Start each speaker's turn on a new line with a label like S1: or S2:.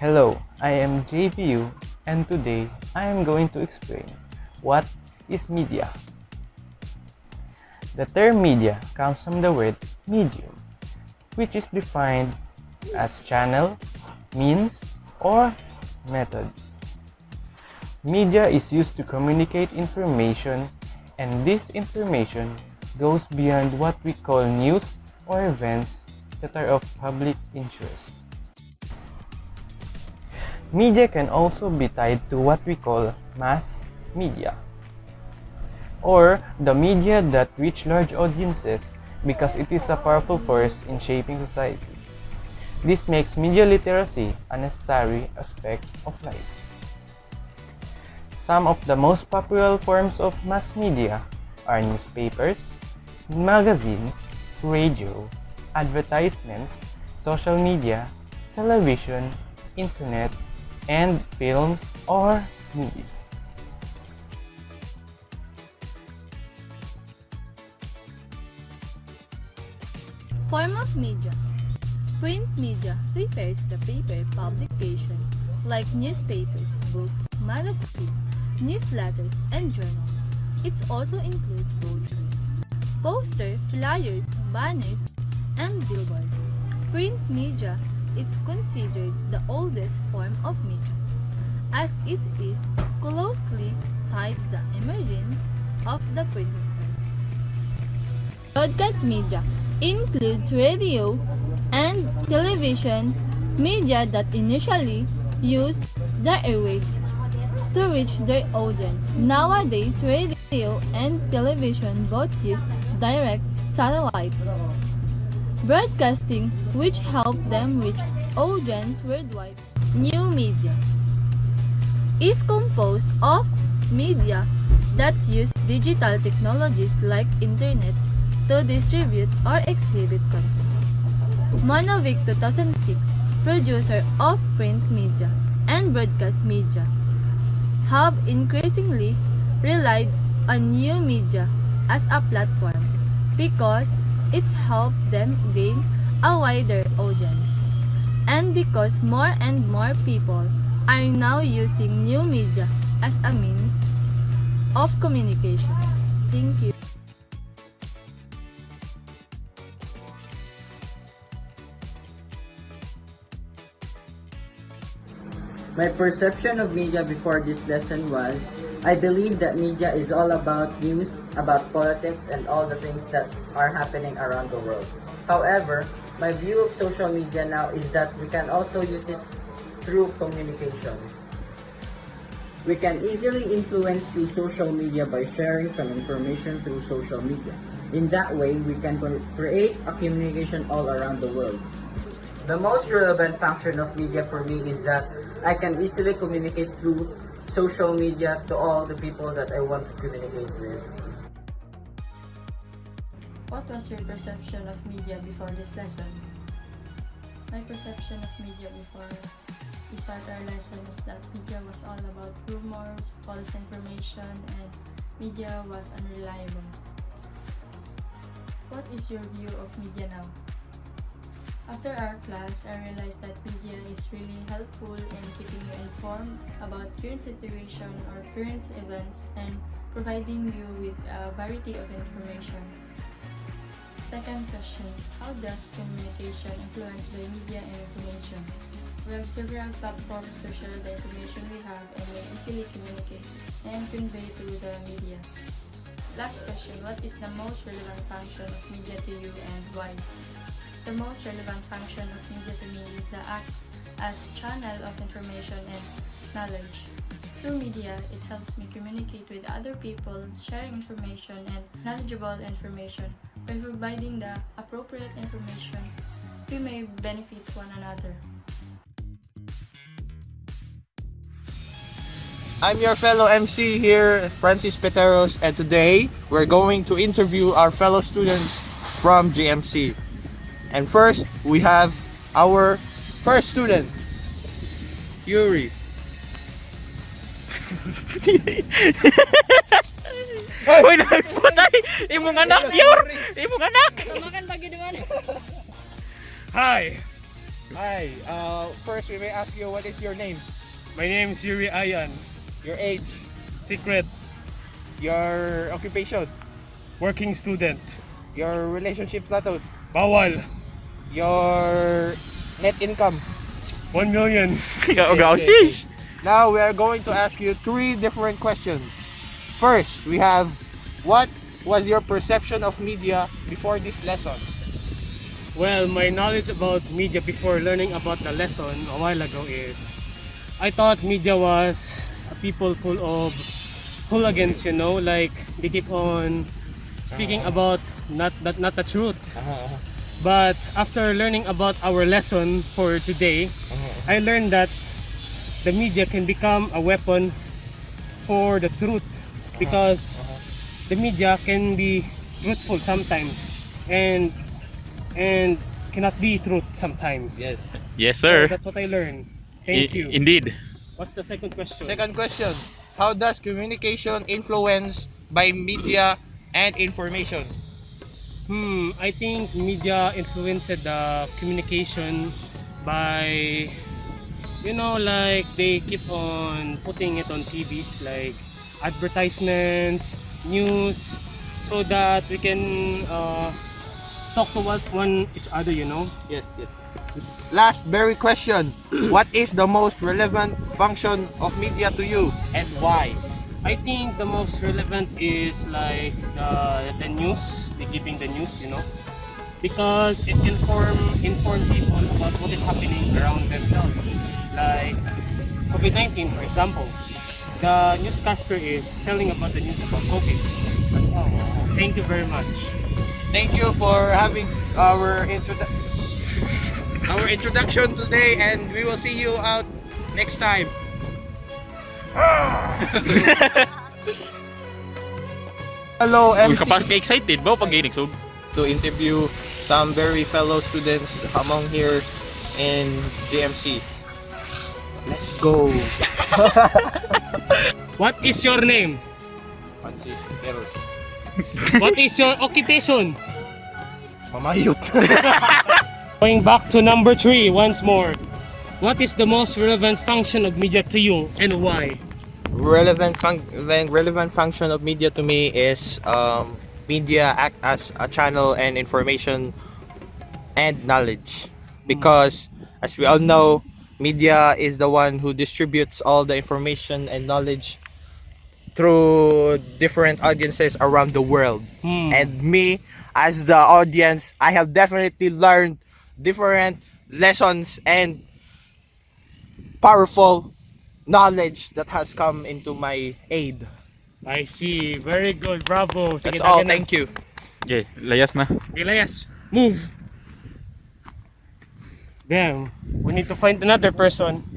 S1: Hello, I am Jaylord and today I am going to explain what is media. The term media comes from the word medium, which is defined as channel, means, or method. Media is used to communicate information, and this information goes beyond what we call news or events that are of public interest. Media can also be tied to what we call mass media, or the media that reach large audiences because it is a powerful force in shaping society. This makes media literacy a necessary aspect of life. Some of the most popular forms of mass media are newspapers, magazines, radio, advertisements, social media, television, internet, and films or movies.
S2: Form of media. Print media refers to paper publication like newspapers, books, magazines, newsletters, and journals. It also includes brochures, posters, flyers, banners, and billboards. Print media is considered the oldest form of media, as it is closely tied to the emergence of the printing press. Broadcast media includes radio and television media that initially used the airwaves to reach their audience. Nowadays, radio and television both use direct satellite broadcasting, which help them reach audience worldwide. New media is composed of media that use digital technologies like internet to distribute or exhibit content. Monovic 2006, producer of print media and broadcast media, have increasingly relied on new media as a platform because it's helped them gain a wider audience, and because more and more people are now using new media as a means of communication. Thank you.
S3: My perception of media before this lesson was, I believe that media is all about news, about politics, and all the things that are happening around the world. However, my view of social media now is that we can also use it through communication. We can easily influence through social media by sharing some information through social media. In that way, we can create a communication all around the world. The most relevant function of media for me is that I can easily communicate through social media to all the people that I want to communicate with.
S4: What was your perception of media before this lesson? My perception of media before we start our lesson is that media was all about rumors, false information, and media was unreliable. What is your view of media now? After our class, I realized that media is really helpful in keeping you informed about current situation or current events and providing you with a variety of information. Second question, how does communication influenced by media and information? We have several platforms to share the information we have and may easily communicate and convey through the media. Last question, what is the most relevant function of media to you and why? The most relevant function of media to me is the act as channel of information and knowledge. Through media, it helps me communicate with other people, sharing information and knowledgeable information. By providing the appropriate information, we may benefit one another.
S5: I'm your fellow MC here, Francis Peteros, and today we're going to interview our fellow students from GMC. And first, we have our first student, Iori.
S1: Uy, nagputay! Imong anak, Yor! Imong anak!
S2: Tumakan pag yun.
S6: Hi,
S5: Hi. First, we may ask you, what is your name?
S6: My name is Yuri Ayan.
S5: Your age?
S6: Secret.
S5: Your occupation?
S6: Working student.
S5: Your relationship status?
S6: Bawal.
S5: Your net income?
S6: 1 million.
S5: Okay. Now we are going to ask you 3 different questions. First, we have, what was your perception of media before this lesson?
S6: Well, my knowledge about media before learning about the lesson a while ago is I thought media was a people full of hooligans, you know, like they keep on speaking about not the truth. But after learning about our lesson for today, I learned that the media can become a weapon for the truth because the media can be truthful sometimes and cannot be truth sometimes.
S5: Yes.
S7: Yes,
S6: So
S7: sir.
S6: that's what I learned. Thank you.
S7: Indeed.
S6: What's the second question?
S5: Second question, how does communication influence by media and information?
S6: I think media influenced the communication by, you know, like they keep on putting it on TVs, like advertisements, news, so that we can talk to one each other, you know.
S5: Yes. Last very question, what is the most relevant function of media to you and why?
S6: I think the most relevant is like the news, the giving the news, you know, because it inform people about what is happening around themselves. Like COVID-19, for example, the newscaster is telling about the news about COVID. That's all. Thank you very much.
S5: Thank you for having our introduction today, and we will see you out next time. Hello,
S7: Uy,
S5: MC.
S7: kapag excited ba pag nagsug?
S5: To interview some very fellow students among here in JMC. Let's go.
S6: What is your name?
S5: Francis Peteros.
S6: What is your occupation?
S5: Mamayot.
S6: Going back to number 3 once more. What is the most relevant function of media to you and why?
S5: relevant function of media to me is media act as a channel and information and knowledge, because as we all know, media is the one who distributes all the information and knowledge through different audiences around the world. And me as the audience, I have definitely learned different lessons and powerful knowledge that has come into my aid.
S6: I see. Very good. Bravo.
S5: That's all. Thank you.
S7: Okay, layas na.
S6: Elias, move. Damn. We need to find another person.